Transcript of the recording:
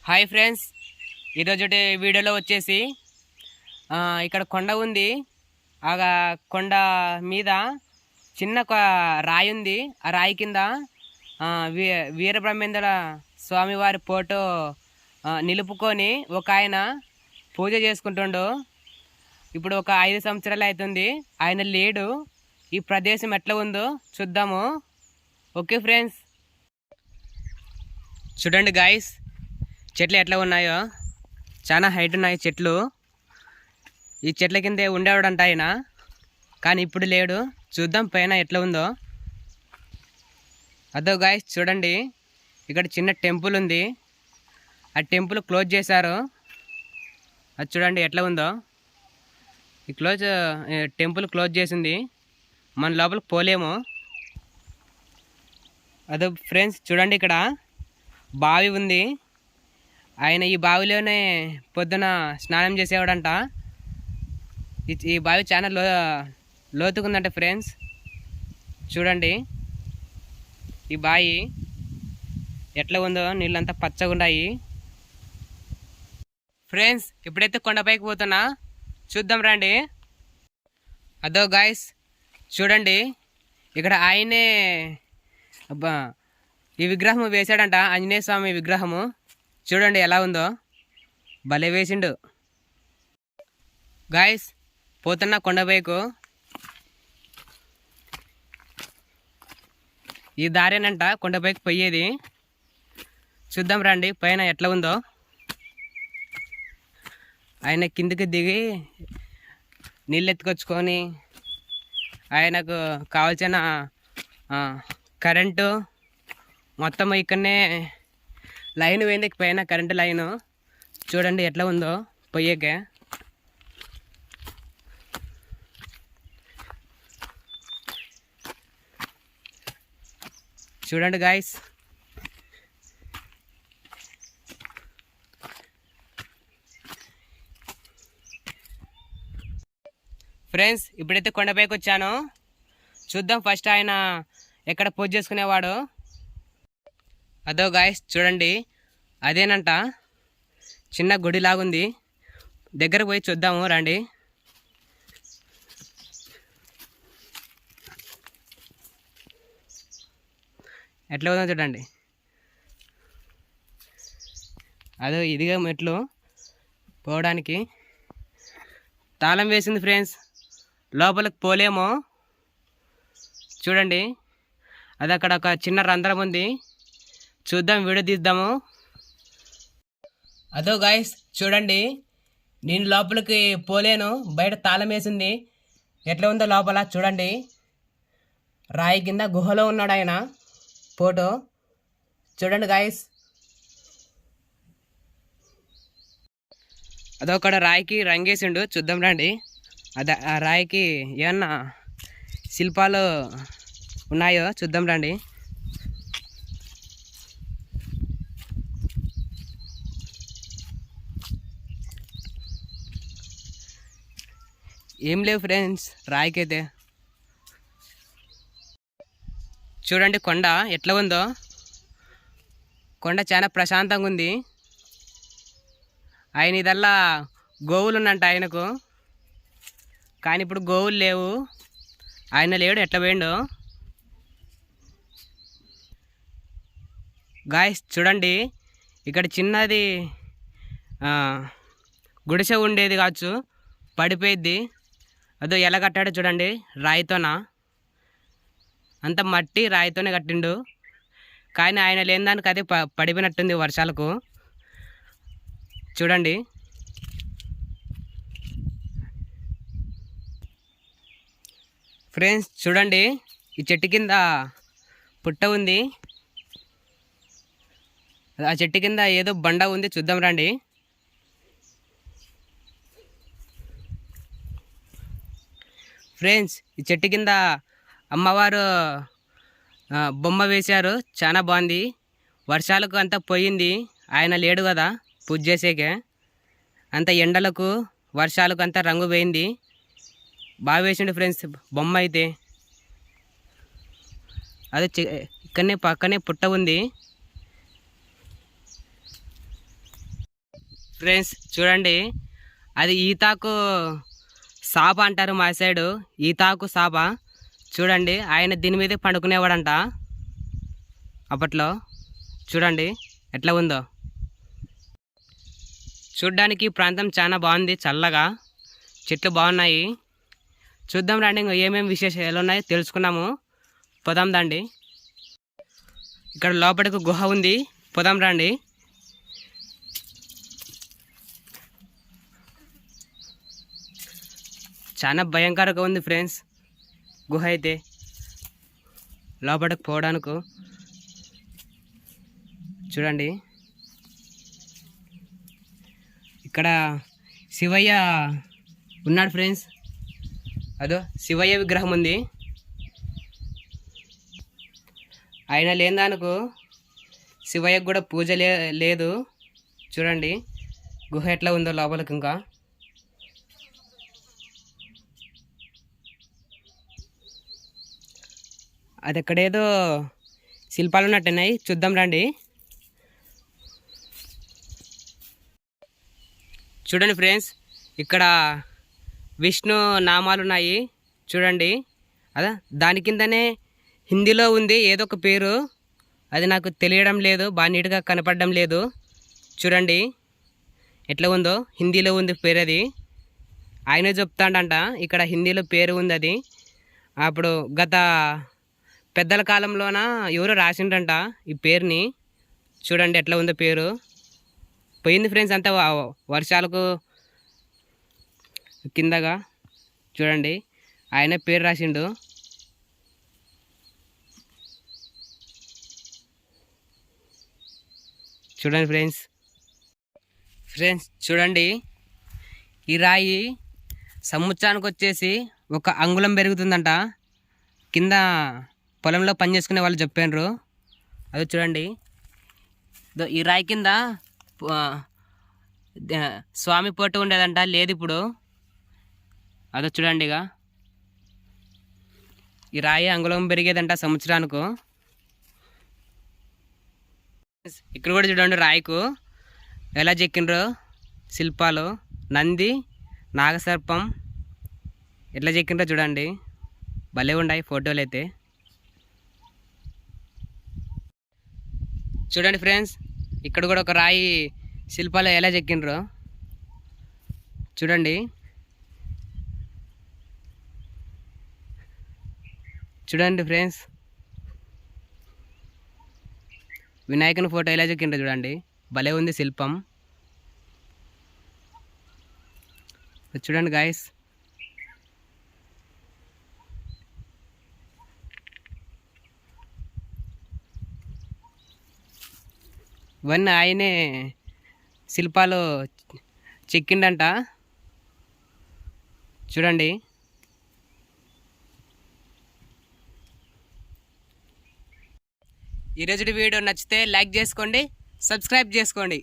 Hi friends, ఈరోజు వీడియోలో వచ్చేసి ఇక్కడ కొండ ఉంది. ఆ కొండ మీద చిన్న రాయి ఉంది. ఆ రాయి కింద వీరబ్రహ్మేంద్ర స్వామివారి ఫోటో నిలుపుకొని ఒక ఆయన పూజ చేసుకుంటుండు. ఇప్పుడు ఒక 5 సంవత్సరాలు అవుతుంది, ఆయన లేడు. ఈ ప్రదేశం ఎట్లా ఉందో చూద్దాము. ఓకే ఫ్రెండ్స్, చూడండి గాయస్, చెట్లు ఎట్లా ఉన్నాయో. చాలా హైట్ ఉన్నాయి చెట్లు. ఈ చెట్ల కింద ఉండేవాడంట ఆయన, కానీ ఇప్పుడు లేడు. చూద్దాం పైన ఎట్లా ఉందో. అదో గాయస్ చూడండి, ఇక్కడ చిన్న టెంపుల్ ఉంది. ఆ టెంపుల్ క్లోజ్ చేశారు. అది చూడండి ఎట్లా ఉందో. ఈ టెంపుల్ క్లోజ్ చేసింది, మన లోపలికి పోలేము. అదో ఫ్రెండ్స్ చూడండి, ఇక్కడ బావి ఉంది. ఆయన ఈ బావిలోనే పొద్దున స్నానం చేసేవాడంట. ఈ బావి చాలా లోతుకుందంట ఫ్రెండ్స్. చూడండి ఈ బావి ఎట్లా ఉందో, నీళ్ళంతా పచ్చగా ఉన్నాయి. ఫ్రెండ్స్ ఇప్పుడైతే కొండపైకి పోతున్నా, చూద్దాం రండి. అదో గాయస్ చూడండి, ఇక్కడ ఆయనే ఈ విగ్రహం వేశాడంట, ఆంజనేయ స్వామి విగ్రహము. చూడండి ఎలా ఉందో, భలే వేసిండు. గాయస్ పోతున్న కొండపైకు. ఈ దారేనంట కొండపైకి పోయేది. చూద్దాం రండి పైన ఎట్లా ఉందో. ఆయన కిందికి దిగి నీళ్ళు ఎత్తుకొచ్చుకొని ఆయనకు కావాల్సిన కరెంటు మొత్తం ఇక్కడనే లైన్ పోయింది, పైన కరెంటు లైను. చూడండి ఎట్లా ఉందో పొయ్యేకే. చూడండి గాయస్, ఫ్రెండ్స్ ఇప్పుడైతే కొండపైకి వచ్చాను. చూద్దాం ఫస్ట్ ఆయన ఎక్కడ పూజ చేసుకునేవాడు. అదో గాయస్ చూడండి, అదేనంట చిన్న గుడి లాగుంది. దగ్గరకు పోయి చూద్దాము రండి. ఎట్లా ఉందో చూడండి. అదో ఇదిగా మెట్లు పోవడానికి. తాళం వేసింది ఫ్రెండ్స్, లోపలికి పోలేము. చూడండి అది అక్కడ ఒక చిన్న రంధ్రం ఉంది. చూద్దాం, వీడియో తీద్దాము. అదో గాయస్ చూడండి, నేను లోపలికి పోలేను, బయట తాళం వేసింది. ఎట్లా ఉందో లోపల చూడండి. రాయి కింద గుహలో ఉన్నాడు ఆయన ఫోటో. చూడండి గాయస్, అదొక్కడ రాయికి రంగేసిండు. చూద్దాం రండి. ఆ రాయికి ఏమన్నా శిల్పాలు ఉన్నాయో చూద్దాం రండి. ఏం లేవు ఫ్రెండ్స్ రాయికైతే. చూడండి కొండ ఎట్లా ఉందో. కొండ చాలా ప్రశాంతంగా ఉంది. ఆయన ఇదల్లా గోవులు ఉన్నంట ఆయనకు, కానీ ఇప్పుడు గోవులు లేవు. ఆయన లేడు, ఎట్లా పోయిండో. గాయస్ చూడండి, ఇక్కడ చిన్నది గుడిసె ఉండేది కావచ్చు, పడిపోయిద్ది. అదో ఎలా కట్టాడో చూడండి, రాయితోన. అంత మట్టి రాయితోనే కట్టిండు, కానీ ఆయన లేని దానికి అదే పడిపోయినట్టుంది వర్షాలకు. చూడండి ఫ్రెండ్స్, చూడండి ఈ చెట్టు కింద పుట్ట ఉంది. ఆ చెట్టు కింద ఏదో బండ ఉంది, చూద్దాం రండి. ఫ్రెండ్స్ ఈ చెట్టు కింద అమ్మవారు బొమ్మ వేశారు, చాలా బాగుంది. వర్షాలకు అంతా పోయింది, ఆయన లేడు కదా పూజ చేసేకే. అంత ఎండలకు వర్షాలకు అంతా రంగు పోయింది. బాగా వేసిండు ఫ్రెండ్స్ బొమ్మ అయితే. అదే ఇక్కడనే పక్కనే పుట్ట ఉంది. ఫ్రెండ్స్ చూడండి, అది ఈతాకు సాప అంటారు మా సైడు. ఈతాకు సాప చూడండి, ఆయన దీని మీదే పండుకునేవాడంట అప్పట్లో. చూడండి ఎట్లా ఉందో. చూడ్డానికి ప్రాంతం చాలా బాగుంది, చల్లగా చెట్లు బాగున్నాయి. చూద్దాం రండి, ఇంకా ఏమేమి విశేషాలు ఉన్నాయో తెలుసుకున్నాము. పోదాం రండి. ఇక్కడ లోపలికి గుహ ఉంది, పోదాం రండి. చాలా భయంకరంగా ఉంది ఫ్రెండ్స్ గుహ అయితే. లోపలికి పోవడానికి చూడండి, ఇక్కడ శివయ్య ఉన్నాడు ఫ్రెండ్స్. అదో శివయ్య విగ్రహం ఉంది. ఆయన లేనిదానికి శివయ్యకు కూడా పూజ లేదు. చూడండి గుహ ఎట్లా ఉందో లోపలికి. ఇంకా అది ఎక్కడేదో శిల్పాలు ఉన్నట్టున్నాయి, చూద్దాం రండి. చూడండి ఫ్రెండ్స్, ఇక్కడ విష్ణు నామాలు ఉన్నాయి చూడండి. అదా దాని కిందనే హిందీలో ఉంది ఏదో ఒక పేరు, అది నాకు తెలియడం లేదు, బాగా నీట్గా కనపడడం లేదు. చూడండి ఎట్లా ఉందో, హిందీలో ఉంది పేరు. అది ఆయనే చెప్తాడంట, ఇక్కడ హిందీలో పేరు ఉంది. అది అప్పుడు గత పెద్దల కాలంలోన ఎవరో రాసిండ్రంట ఈ పేరుని. చూడండి ఎట్లా ఉందో పేరు. పోయింది ఫ్రెండ్స్ అంతా వర్షాలకు కిందగా. చూడండి ఆయన పేరు రాసిండు. చూడండి ఫ్రెండ్స్ చూడండి, ఈ రాయి సంవత్సరానికి వచ్చేసి 1 అంగుళం పెరుగుతుందంట. కింద పొలంలో పని చేసుకునే వాళ్ళు చెప్పారు. అది చూడండి, ఈ రాయి కింద స్వామి పోటు ఉండేదంట, లేదు ఇప్పుడు. అదో చూడండి, ఇక ఈ రాయి అంగుళం పెరిగేదంట సంవత్సరానికి. ఇక్కడ కూడా చూడండి రాయికు ఎలా చెక్కిండ్రో శిల్పాలు. నంది, నాగసర్పం ఎట్లా చెక్కిండ్రో చూడండి, భలే ఉన్నాయి ఫోటోలు అయితే. చూడండి ఫ్రెండ్స్, ఇక్కడ కూడా ఒక రాయి శిల్పాలు ఎలా చెక్కిండ్రో చూడండి. చూడండి ఫ్రెండ్స్, వినాయకుని ఫోటో ఎలా చెక్కిండ్రో చూడండి, భలే ఉంది శిల్పం. చూడండి గాయస్. ఇవన్నీ ఆయనే శిల్పాలు చెక్కిండంట. చూడండి ఈరోజు వీడియో నచ్చితే లైక్ చేసుకోండి, సబ్స్క్రైబ్ చేసుకోండి.